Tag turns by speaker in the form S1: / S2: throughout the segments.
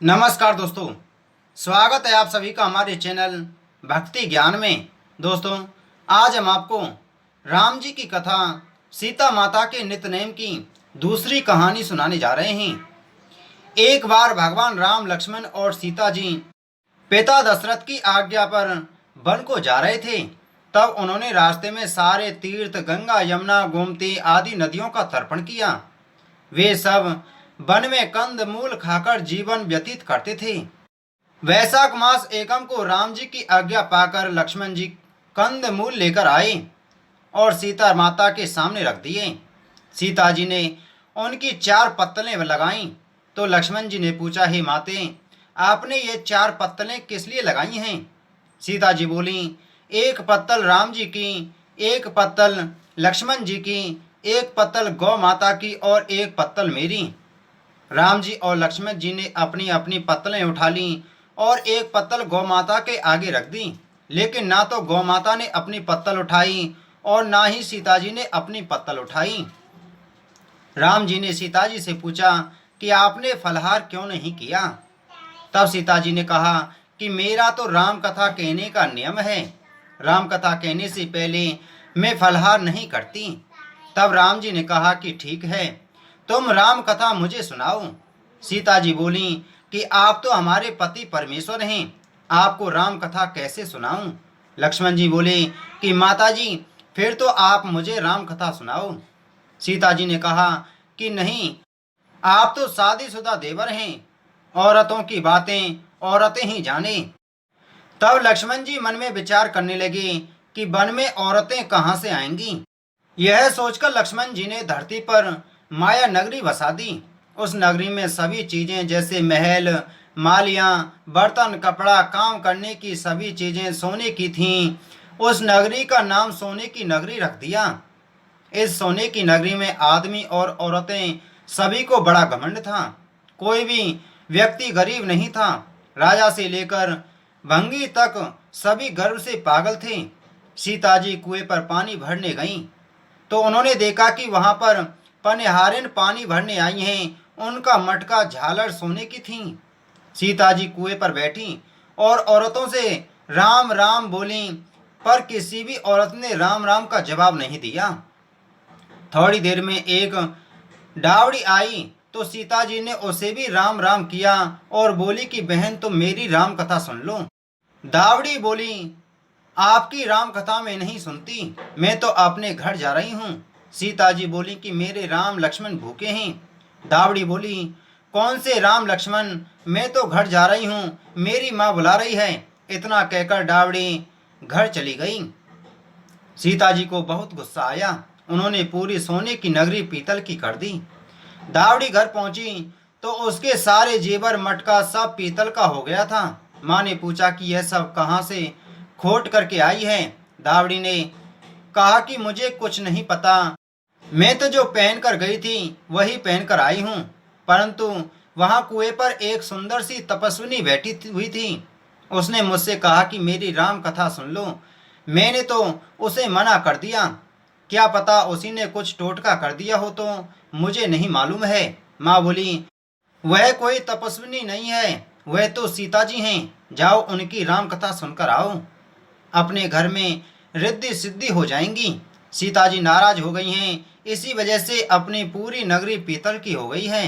S1: नमस्कार दोस्तों, स्वागत है आप सभी का हमारे चैनल भक्ति ज्ञान में। दोस्तों, आज हम आपको राम जी की कथा सीता माता के नित्यनेम की दूसरी कहानी सुनाने जा रहे हैं। एक बार भगवान राम, लक्ष्मण और सीता जी पिता दशरथ की आज्ञा पर वन को जा रहे थे। तब उन्होंने रास्ते में सारे तीर्थ, गंगा, यमुना, गोमती आदि नदियों का तर्पण किया। वे सब वन में कंद मूल खाकर जीवन व्यतीत करते थे। वैशाख मास एकम को राम जी की आज्ञा पाकर लक्ष्मण जी कंद मूल लेकर आए और सीता माता के सामने रख दिए। सीता जी ने उनकी 4 पत्तलें लगाईं तो लक्ष्मण जी ने पूछा, हे माते, आपने ये 4 पत्तलें किस लिए लगाई हैं? सीता जी बोली, एक पत्तल राम जी की, एक पत्तल लक्ष्मण जी की, एक पत्तल गौ माता की और एक पत्तल मेरी। राम जी और लक्ष्मण जी ने अपनी अपनी पत्तलें उठा लीं और एक पत्तल गौ माता के आगे रख दी। लेकिन ना तो गौ माता ने अपनी पत्तल उठाई और ना ही सीता जी ने अपनी पत्तल उठाई। राम जी ने सीता जी से पूछा कि आपने फलहार क्यों नहीं किया? तब सीता जी ने कहा कि मेरा तो राम कथा कहने का नियम है। राम कथा कहने से पहले मैं फलहार नहीं करती। तब राम जी ने कहा कि ठीक है, तुम राम कथा मुझे सुनाओ। सीता जी बोली कि आप तो हमारे पति परमेश्वर हैं, आपको राम कथा कैसे सुनाऊं? लक्ष्मण जी बोले कि माता जी, फिर तो आप मुझे राम कथा सुनाओ। सीता जी ने कहा कि नहीं, आप तो शादीशुदा देवर हैं, औरतों की बातें औरतें ही जाने। तब लक्ष्मण जी मन में विचार करने लगे कि वन में औरतें कहाँ से आएंगी। यह सोचकर लक्ष्मण जी ने धरती पर माया नगरी बसा दी। उस नगरी में सभी चीजें जैसे महल, मालियाँ, बर्तन, कपड़ा, काम करने की सभी चीजें सोने की थीं। उस नगरी का नाम सोने की नगरी रख दिया। इस सोने की नगरी में आदमी और औरतें सभी को बड़ा घमंड था। कोई भी व्यक्ति गरीब नहीं था। राजा से लेकर भंगी तक सभी गर्व से पागल थे। सीता जी कुएं पर पानी भरने गईं तो उन्होंने देखा कि वहां पर पनहारिन पानी भरने आई हैं। उनका मटका, झालर सोने की थी। सीता जी कुएं पर बैठी और औरतों से राम राम बोली, पर किसी भी औरत ने राम राम का जवाब नहीं दिया। थोड़ी देर में एक डावड़ी आई तो सीता जी ने उसे भी राम राम किया और बोली कि बहन, तुम मेरी राम कथा सुन लो। दावड़ी बोली, आपकी राम कथा में नहीं सुनती, मैं तो अपने घर जा रही हूँ। सीता जी बोली कि मेरे राम लक्ष्मण भूखे हैं। दावड़ी बोली, कौन से राम लक्ष्मण, मैं तो घर जा रही हूँ, मेरी माँ बुला रही है। इतना कहकर दावड़ी घर चली गई। सीता जी को बहुत गुस्सा आया। उन्होंने पूरी सोने की नगरी पीतल की कर दी। दावड़ी घर पहुंची तो उसके सारे जेवर, मटका सब पीतल का हो गया था। माँ ने पूछा कि यह सब कहाँ से खोट करके आई है? दावड़ी ने कहा कि मुझे कुछ नहीं पता, मैं तो जो पहन कर गई थी वही पहन कर आई हूँ। परंतु वहाँ कुएं पर एक सुंदर सी तपस्विनी बैठी हुई थी। उसने मुझसे कहा कि मेरी राम कथा सुन लो। मैंने तो उसे मना कर दिया। क्या पता उसी ने कुछ टोटका कर दिया हो, तो मुझे नहीं मालूम है। माँ बोली, वह कोई तपस्विनी नहीं है, वह तो सीता जी हैं। जाओ उनकी राम कथा सुनकर आओ, अपने घर में रिद्धि सिद्धि हो जाएंगी। सीता जी नाराज हो गई हैं, इसी वजह से अपनी पूरी नगरी पीतल की हो गई है।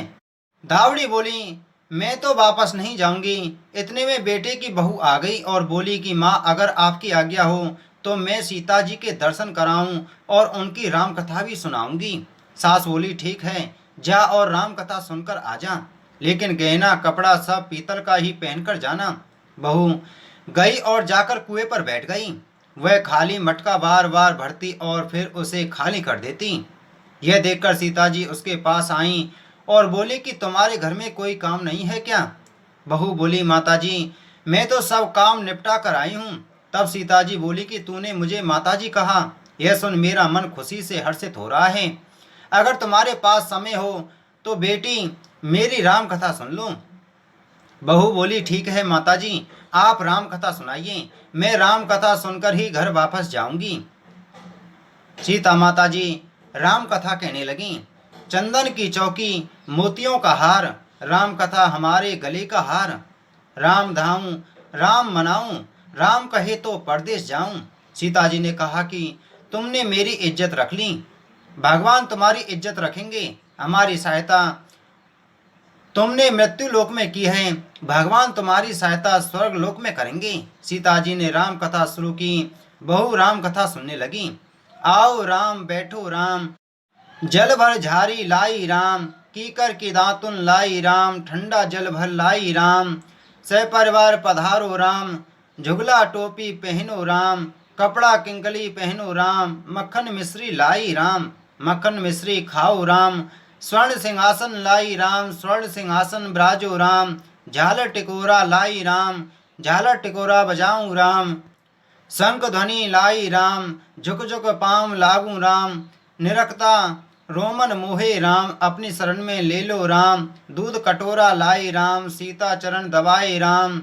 S1: दावड़ी बोली, मैं तो वापस नहीं जाऊंगी। इतने में बेटे की बहू आ गई और बोली कि माँ, अगर आपकी आज्ञा हो तो मैं सीता जी के दर्शन कराऊं और उनकी राम कथा भी सुनाऊंगी। सास बोली, ठीक है, जा और राम कथा सुनकर आ जा, लेकिन गहना कपड़ा सब पीतल का ही पहनकर जाना। बहू गई और जाकर कुएं पर बैठ गई। वह खाली मटका बार बार भरती और फिर उसे खाली कर देती। यह देखकर सीता जी उसके पास आईं और बोली कि तुम्हारे घर में कोई काम नहीं है क्या? बहू बोली, माताजी, मैं तो सब काम निपटा कर आई हूँ। तब सीता जी बोली कि तूने मुझे माताजी कहा, यह सुन मेरा मन खुशी से हर्षित हो रहा है। अगर तुम्हारे पास समय हो तो बेटी मेरी राम कथा सुन लो। बहू बोली, ठीक है माताजी, आप राम कथा सुनाइए, मैं राम कथा सुनकर ही घर वापस जाऊंगी। सीता माता जी राम कथा कहने लगी। चंदन की चौकी, मोतियों का हार, राम कथा हमारे गले का हार। राम धाऊं, राम मनाऊं, राम कहे तो परदेश जाऊं। सीता जी ने कहा कि तुमने मेरी इज्जत रख ली, भगवान तुम्हारी इज्जत रखेंगे। हमारी सहायता तुमने मृत्यु लोक में की है, भगवान तुम्हारी सहायता स्वर्ग लोक में करेंगे। सीता जी ने राम कथा शुरू की। बहू राम कथा सुनने लगी। आओ राम बैठो राम, जल भर झारी लाई राम, कीकर की दातुन लाई राम, ठंडा जल भर लाई राम। सपरिवार पधारो राम, झुगला टोपी पहनो राम, कपड़ा किंकली पहनो राम, मक्खन मिश्री लाई राम, मक्खन मिश्री खाओ राम। स्वर्ण सिंहासन लाई राम, स्वर्ण सिंहासन ब्राजो राम, झालर टिकोरा लाई राम, झालर टिकोरा बजाऊं राम। शंख ध्वनि लाई राम, झुक झुक पाँव लागू राम, निरखता रोमन मोहे राम, अपनी शरण में ले लो राम। दूध कटोरा लाई राम, सीता चरण दबाए राम,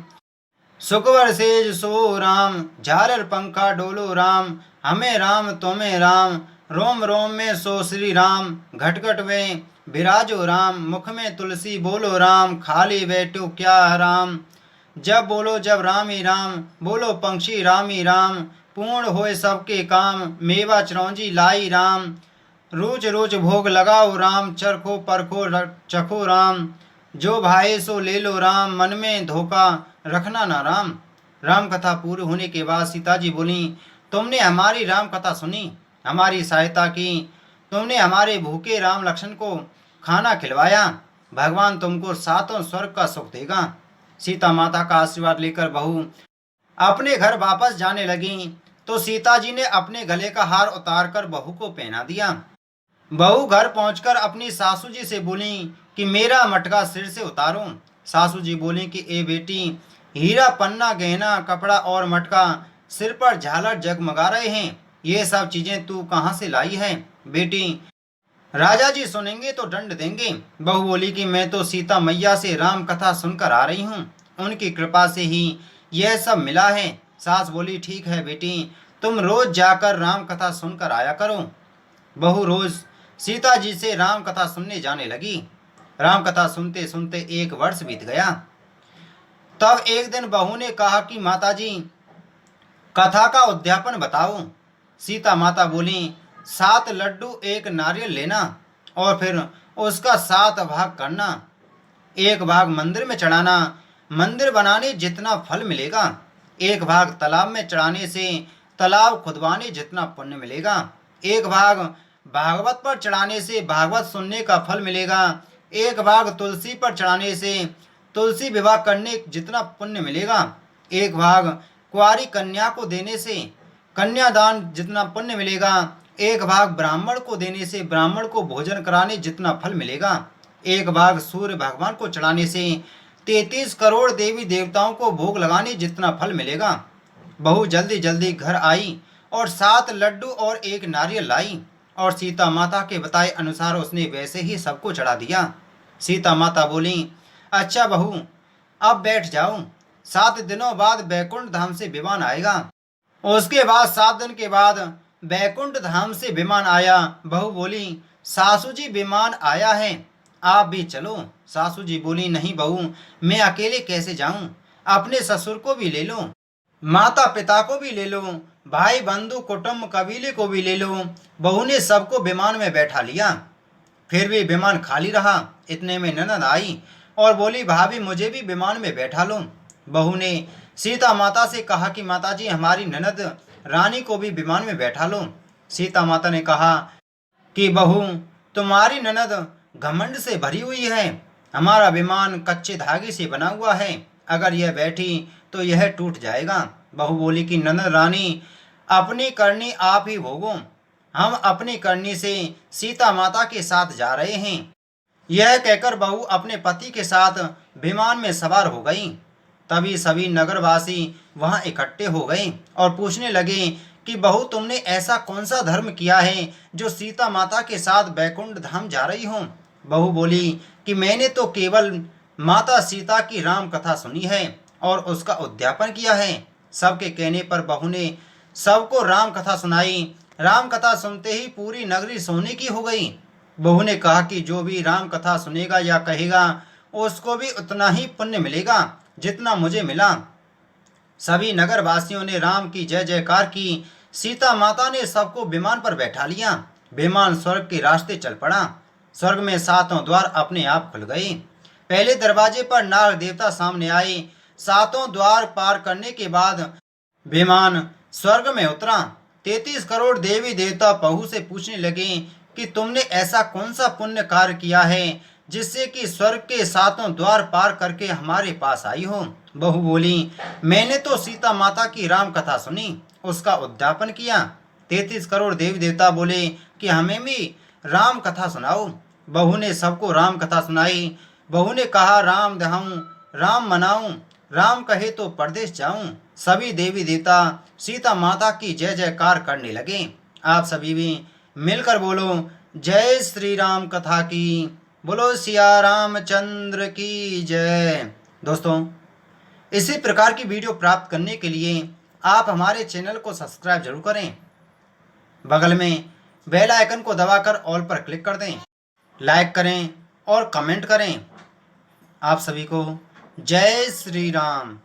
S1: सुकवर सेज सो राम, झालर पंखा डोलो राम, हमें राम तुम्हें राम, रोम रोम में सो श्री राम, घटघट में विराजो राम, मुख में तुलसी बोलो राम, खाली बैठो क्या राम। जब बोलो जब राम ही राम, बोलो पंक्षी राम ही राम, पूर्ण होए सबके काम, मेवा चिरौंजी लाई राम। रोज रोज भोग लगाओ राम, चरखो परखो चखो राम, जो भाए सो ले लो राम, मन में धोखा रखना ना राम। राम कथा पूरी होने के बाद सीता जी बोली, तुमने हमारी राम कथा सुनी, हमारी सहायता की, तुमने हमारे भूखे राम लक्ष्मण को खाना खिलवाया, भगवान तुमको सातों स्वर्ग का सुख देगा। सीता माता का आशीर्वाद लेकर बहू अपने घर वापस जाने लगी तो सीता जी ने अपने गले का हार उतार कर बहू को पहना दिया। बहू घर पहुंचकर अपनी सासू जी से बोली कि मेरा मटका सिर से उतारो। सासू जी बोली कि ए बेटी, हीरा पन्ना गहना कपड़ा और मटका, सिर पर झालर जगमगा रहे हैं, ये सब चीजें तू कहाँ से लाई है बेटी? राजा जी सुनेंगे तो दंड देंगे। बहू बोली कि मैं तो सीता मैया से राम कथा सुनकर आ रही हूँ, उनकी कृपा से ही यह सब मिला है। सास बोली ठीक है बेटी, तुम रोज जाकर राम कथा सुनकर आया करो। बहू रोज सीता जी से राम कथा सुनने जाने लगी। राम कथा सुनते सुनते 1 वर्ष बीत गया। तब एक दिन बहू ने कहा कि माता जी, कथा का उद्यापन बताओ। सीता माता बोली, 7 लड्डू 1 नारियल लेना और फिर उसका 7 भाग करना, 1 भाग मंदिर में चढ़ाना, मंदिर बनाने जितना फल मिलेगा, 1 भाग तालाब में चढ़ाने से तालाब खुदवाने जितना पुण्य मिलेगा, 1 भाग भागवत पर चढ़ाने से भागवत सुनने का फल मिलेगा, 1 भाग तुलसी पर चढ़ाने से तुलसी विवाह करने जितना पुण्य मिलेगा, 1 भाग कुंवारी कन्या को देने से कन्यादान जितना पुण्य मिलेगा, 1 भाग ब्राह्मण को देने से ब्राह्मण को भोजन कराने जितना फल मिलेगा, 1 भाग सूर्य भगवान को चढ़ाने से 33 करोड़ देवी देवताओं को भोग लगाने जितना फल मिलेगा। बहू जल्दी जल्दी घर आई और 7 लड्डू और 1 नारियल लाई और सीता माता के बताए अनुसार उसने वैसे ही सबको चढ़ा दिया। सीता माता बोली, अच्छा बहू, अब बैठ जाओ, 7 दिनों बाद बैकुंठ धाम से विमान आएगा। उसके बाद 7 दिन के बाद बैकुंठ धाम से विमान आया। बहू बोली, सासू जी विमान आया है, आप भी चलो। सासू जी बोली, नहीं बहू, मैं अकेले कैसे जाऊं, अपने ससुर को भी ले लो, माता पिता को भी ले लो, भाई बंधु कुटुंब कबीले को भी ले लो। बहू ने सबको विमान में बैठा लिया, फिर भी विमान खाली रहा। इतने में ननद आई और बोली, भाभी मुझे भी विमान में बैठा लो। बहू ने सीता माता से कहा कि माता जी, हमारी ननद रानी को भी विमान में बैठा लो। सीता माता ने कहा कि बहू, तुम्हारी ननद घमंड से भरी हुई है, हमारा विमान कच्चे धागे से बना हुआ है, अगर यह बैठी तो यह टूट जाएगा। बहू बोली कि ननद रानी, अपनी करनी आप ही भोगो, हम अपनी करनी से सीता माता के साथ जा रहे हैं। यह कहकर बहू अपने पति के साथ विमान में सवार हो गई। तभी सभी नगरवासी वहां इकट्ठे हो गए और पूछने लगे कि बहू, तुमने ऐसा कौन सा धर्म किया है जो सीता माता के साथ बैकुंठ धाम जा रही हो? बहू बोली कि मैंने तो केवल माता सीता की राम कथा सुनी है और उसका उद्यापन किया है। सबके कहने पर बहू ने सबको राम कथा सुनाई। राम कथा सुनते ही पूरी नगरी सोने की हो गई। बहू ने कहा कि जो भी राम कथा सुनेगा या कहेगा उसको भी उतना ही पुण्य मिलेगा जितना मुझे मिला। सभी नगर वासियों ने राम की जय जयकार की। सीता माता ने सबको विमान पर बैठा लिया। विमान स्वर्ग के रास्ते चल पड़ा। स्वर्ग में सातों द्वार अपने आप खुल गए। पहले दरवाजे पर नाग देवता सामने आए। सातों द्वार पार करने के बाद विमान स्वर्ग में उतरा। 33 करोड़ देवी देवता बहू से पूछने लगे कि तुमने ऐसा कौन सा पुण्य कार्य किया है जिससे कि स्वर्ग के सातों द्वार पार करके हमारे पास आई हो। बहू बोली, मैंने तो सीता माता की राम कथा सुनी, उसका उद्यापन किया। 33 करोड़ देवी देवता बोले कि हमें भी राम कथा सुनाओ। बहू ने सबको राम कथा सुनाई। बहू ने कहा, राम दहाऊं, राम मनाऊं, राम कहे तो परदेश जाऊं। सभी देवी देवता सीता माता की जय जयकार करने लगे। आप सभी भी मिलकर बोलो, जय श्री राम कथा की, बोलो सिया रामचंद्र की जय। दोस्तों, इसी प्रकार की वीडियो प्राप्त करने के लिए आप हमारे चैनल को सब्सक्राइब जरूर करें। बगल में बेल आइकन को दबाकर ऑल पर क्लिक कर दें। लाइक करें और कमेंट करें। आप सभी को जय श्री राम।